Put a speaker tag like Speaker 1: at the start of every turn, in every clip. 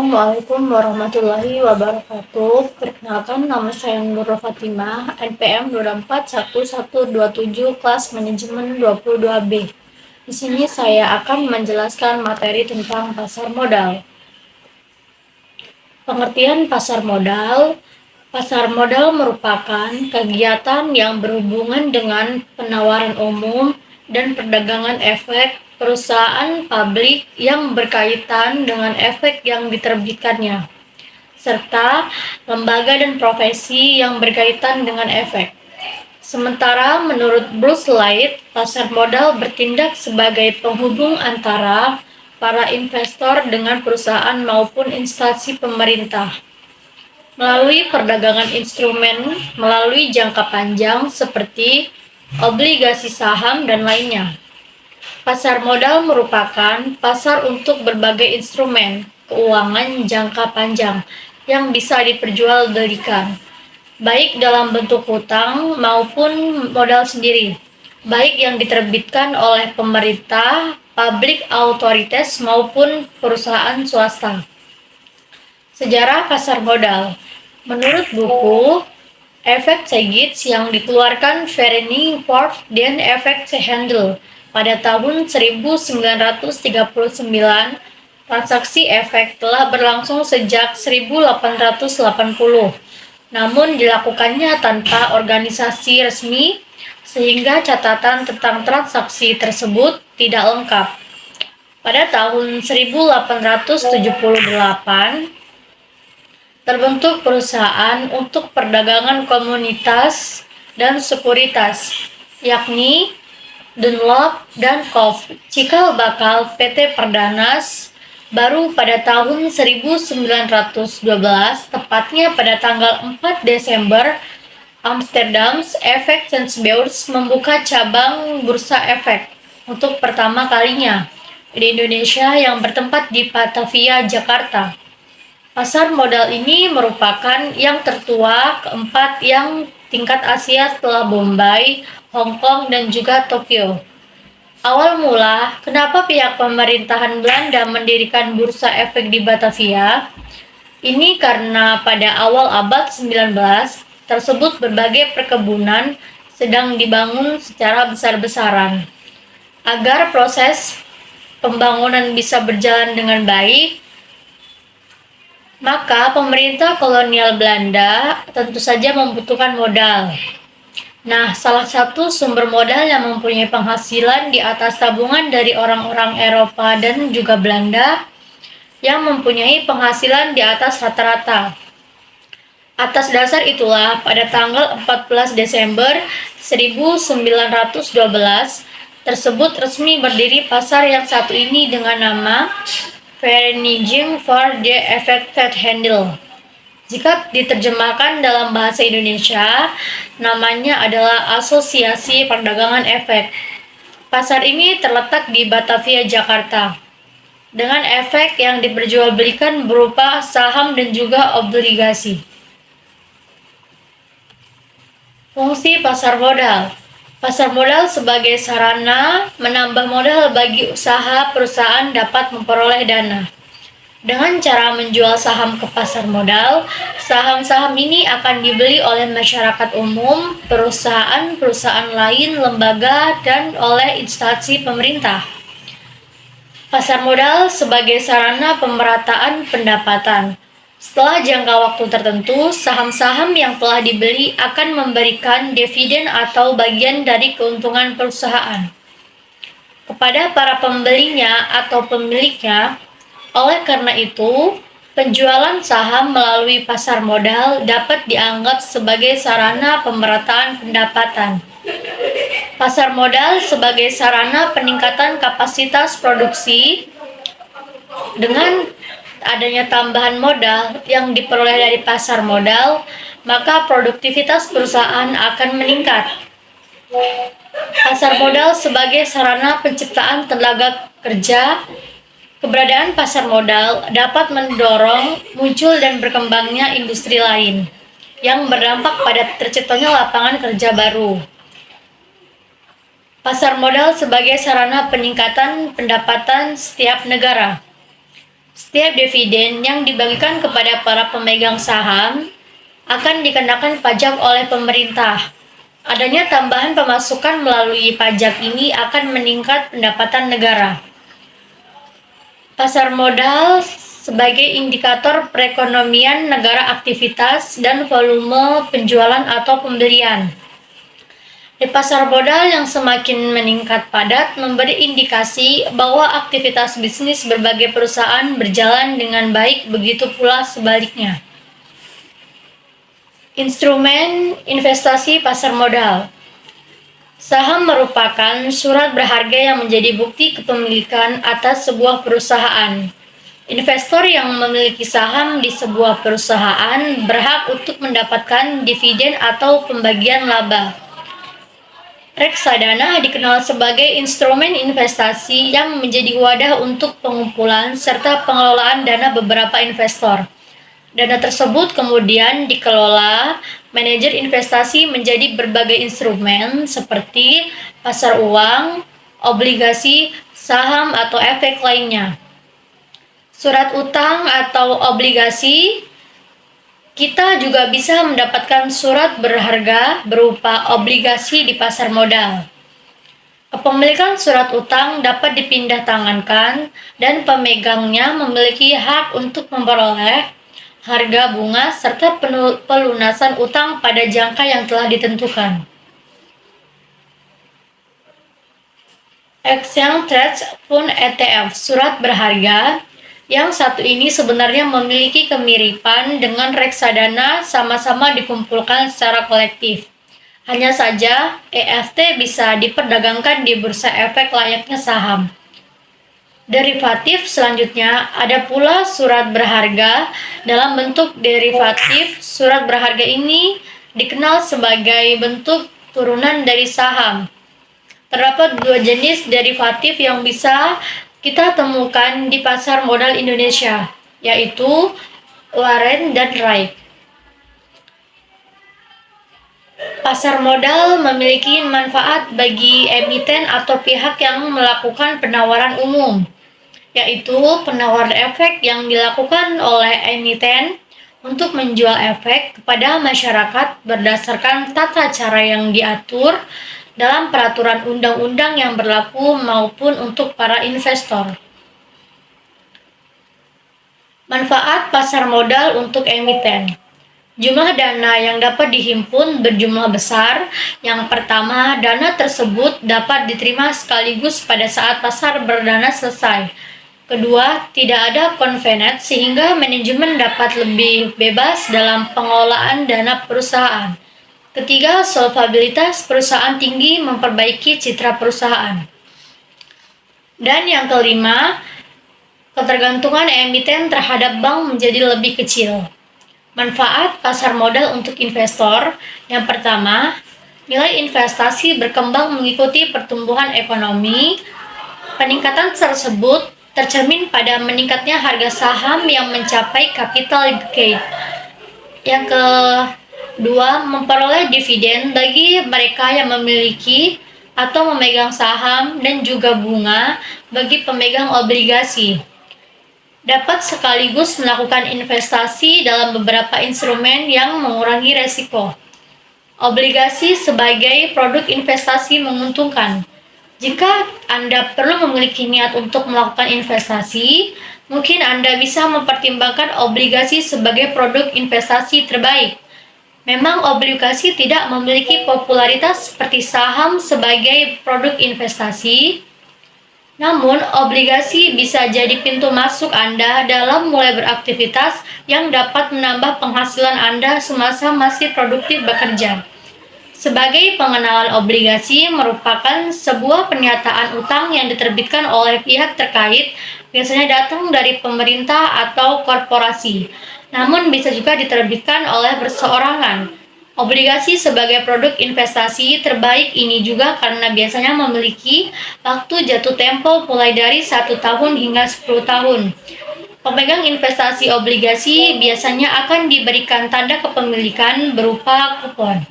Speaker 1: Assalamualaikum warahmatullahi wabarakatuh. Perkenalkan, nama saya Nurul Fatimah, NPM 2411127, kelas manajemen 22B. Di sini saya akan menjelaskan materi tentang pasar modal. Pengertian pasar modal. Pasar modal merupakan kegiatan yang berhubungan dengan penawaran umum dan perdagangan efek perusahaan publik yang berkaitan dengan efek yang diterbitkannya, serta lembaga dan profesi yang berkaitan dengan efek. Sementara menurut Bruce Light, pasar modal bertindak sebagai penghubung antara para investor dengan perusahaan maupun instansi pemerintah melalui perdagangan instrumen melalui jangka panjang seperti obligasi saham dan lainnya. Pasar modal merupakan pasar untuk berbagai instrumen keuangan jangka panjang yang bisa diperjualbelikan, baik dalam bentuk hutang maupun modal sendiri, baik yang diterbitkan oleh pemerintah, public authorities maupun perusahaan swasta. Sejarah pasar modal. Menurut buku Efek Segits yang dikeluarkan Ferenc Ford dan Efek Handel pada tahun 1939, transaksi efek telah berlangsung sejak 1880, namun dilakukannya tanpa organisasi resmi, sehingga catatan tentang transaksi tersebut tidak lengkap. Pada tahun 1878, terbentuk perusahaan untuk perdagangan komunitas dan sekuritas, yakni Dunlop dan Koff, cikal bakal PT Perdanas, baru pada tahun 1912, tepatnya pada tanggal 4 Desember, Amsterdam's Efectenbeurs membuka cabang bursa efek untuk pertama kalinya di Indonesia yang bertempat di Batavia, Jakarta. Pasar modal ini merupakan yang tertua keempat yang tingkat Asia setelah Bombay, Hong Kong, dan juga Tokyo. Awal mula, kenapa pihak pemerintahan Belanda mendirikan bursa efek di Batavia? Ini karena pada awal abad 19 tersebut berbagai perkebunan sedang dibangun secara besar-besaran. Agar proses pembangunan bisa berjalan dengan baik, maka pemerintah kolonial Belanda tentu saja membutuhkan modal. Nah, salah satu sumber modal yang mempunyai penghasilan di atas tabungan dari orang-orang Eropa dan juga Belanda yang mempunyai penghasilan di atas rata-rata. Atas dasar itulah, pada tanggal 14 Desember 1912 tersebut resmi berdiri pasar yang satu ini dengan nama Vereniging for the Affected Handel. Jika diterjemahkan dalam bahasa Indonesia, namanya adalah Asosiasi Perdagangan Efek. Pasar ini terletak di Batavia, Jakarta, dengan efek yang diperjualbelikan berupa saham dan juga obligasi. Fungsi pasar modal. Pasar modal sebagai sarana menambah modal bagi usaha perusahaan dapat memperoleh dana. Dengan cara menjual saham ke pasar modal, saham-saham ini akan dibeli oleh masyarakat umum, perusahaan-perusahaan lain, lembaga, dan oleh instansi pemerintah. Pasar modal sebagai sarana pemerataan pendapatan. Setelah jangka waktu tertentu, saham-saham yang telah dibeli akan memberikan dividen atau bagian dari keuntungan perusahaan kepada para pembelinya atau pemiliknya. Oleh karena itu, penjualan saham melalui pasar modal dapat dianggap sebagai sarana pemerataan pendapatan. Pasar modal sebagai sarana peningkatan kapasitas produksi. Dengan adanya tambahan modal yang diperoleh dari pasar modal, maka produktivitas perusahaan akan meningkat. Pasar modal sebagai sarana penciptaan tenaga kerja. Keberadaan pasar modal dapat mendorong muncul dan berkembangnya industri lain yang berdampak pada terciptanya lapangan kerja baru. Pasar modal sebagai sarana peningkatan pendapatan setiap negara. Setiap dividen yang dibagikan kepada para pemegang saham akan dikenakan pajak oleh pemerintah. Adanya tambahan pemasukan melalui pajak ini akan meningkat pendapatan negara. Pasar modal sebagai indikator perekonomian negara, aktivitas dan volume penjualan atau pembelian. Di pasar modal yang semakin meningkat padat memberi indikasi bahwa aktivitas bisnis berbagai perusahaan berjalan dengan baik, begitu pula sebaliknya. Instrumen investasi pasar modal. Saham merupakan surat berharga yang menjadi bukti kepemilikan atas sebuah perusahaan. Investor yang memiliki saham di sebuah perusahaan berhak untuk mendapatkan dividen atau pembagian laba. Reksadana dikenal sebagai instrumen investasi yang menjadi wadah untuk pengumpulan serta pengelolaan dana beberapa investor. Dana tersebut kemudian dikelola manajer investasi menjadi berbagai instrumen seperti pasar uang, obligasi, saham, atau efek lainnya. Surat utang atau obligasi. Kita juga bisa mendapatkan surat berharga berupa obligasi di pasar modal. Kepemilikan surat utang dapat dipindah tangankan dan pemegangnya memiliki hak untuk memperoleh harga bunga serta pelunasan utang pada jangka yang telah ditentukan. Exchange Traded Fund ETF, surat berharga. Yang satu ini sebenarnya memiliki kemiripan dengan reksadana, sama-sama dikumpulkan secara kolektif. Hanya saja, EFT bisa diperdagangkan di bursa efek layaknya saham. Derivatif selanjutnya, ada pula surat berharga dalam bentuk derivatif. Surat berharga ini dikenal sebagai bentuk turunan dari saham. Terdapat dua jenis derivatif yang bisa kita temukan di pasar modal Indonesia, yaitu warrant dan right. Pasar modal memiliki manfaat bagi emiten atau pihak yang melakukan penawaran umum, yaitu penawaran efek yang dilakukan oleh emiten untuk menjual efek kepada masyarakat berdasarkan tata cara yang diatur dalam peraturan undang-undang yang berlaku maupun untuk para investor. Manfaat pasar modal untuk emiten. Jumlah dana yang dapat dihimpun berjumlah besar. Yang pertama, dana tersebut dapat diterima sekaligus pada saat pasar berdana selesai. Kedua, tidak ada convenet sehingga manajemen dapat lebih bebas dalam pengelolaan dana perusahaan. Ketiga, solvabilitas perusahaan tinggi memperbaiki citra perusahaan. Dan yang kelima, ketergantungan emiten terhadap bank menjadi lebih kecil. Manfaat pasar modal untuk investor. Yang pertama, nilai investasi berkembang mengikuti pertumbuhan ekonomi. Peningkatan tersebut tercermin pada meningkatnya harga saham yang mencapai capital gain. Yang kedua, memperoleh dividen bagi mereka yang memiliki atau memegang saham dan juga bunga bagi pemegang obligasi. Dapat sekaligus melakukan investasi dalam beberapa instrumen yang mengurangi resiko. Obligasi sebagai produk investasi menguntungkan. Jika Anda perlu memiliki niat untuk melakukan investasi, mungkin Anda bisa mempertimbangkan obligasi sebagai produk investasi terbaik. Memang obligasi tidak memiliki popularitas seperti saham sebagai produk investasi, namun obligasi bisa jadi pintu masuk Anda dalam mulai beraktivitas yang dapat menambah penghasilan Anda semasa masih produktif bekerja. Sebagai pengenalan, obligasi merupakan sebuah pernyataan utang yang diterbitkan oleh pihak terkait, biasanya datang dari pemerintah atau korporasi, namun bisa juga diterbitkan oleh perseorangan. Obligasi sebagai produk investasi terbaik ini juga karena biasanya memiliki waktu jatuh tempo mulai dari 1 tahun hingga 10 tahun. Pemegang investasi obligasi biasanya akan diberikan tanda kepemilikan berupa kupon.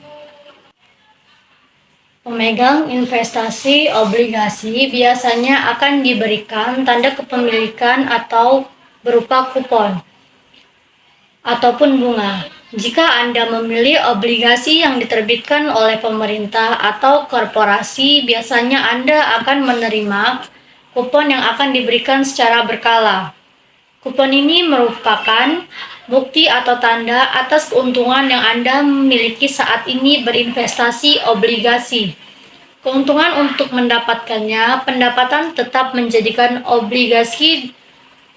Speaker 1: Pemegang investasi obligasi biasanya akan diberikan tanda kepemilikan atau berupa kupon ataupun bunga. Jika Anda memilih obligasi yang diterbitkan oleh pemerintah atau korporasi, biasanya Anda akan menerima kupon yang akan diberikan secara berkala. Kupon ini merupakan bukti atau tanda atas keuntungan yang Anda miliki saat ini berinvestasi obligasi. Keuntungan untuk mendapatkannya, pendapatan tetap menjadikan obligasi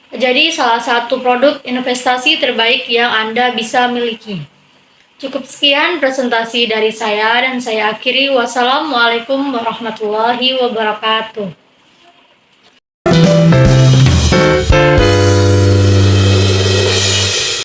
Speaker 1: jadi salah satu produk investasi terbaik yang Anda bisa miliki. Cukup sekian presentasi dari saya dan saya akhiri. Wassalamualaikum warahmatullahi wabarakatuh.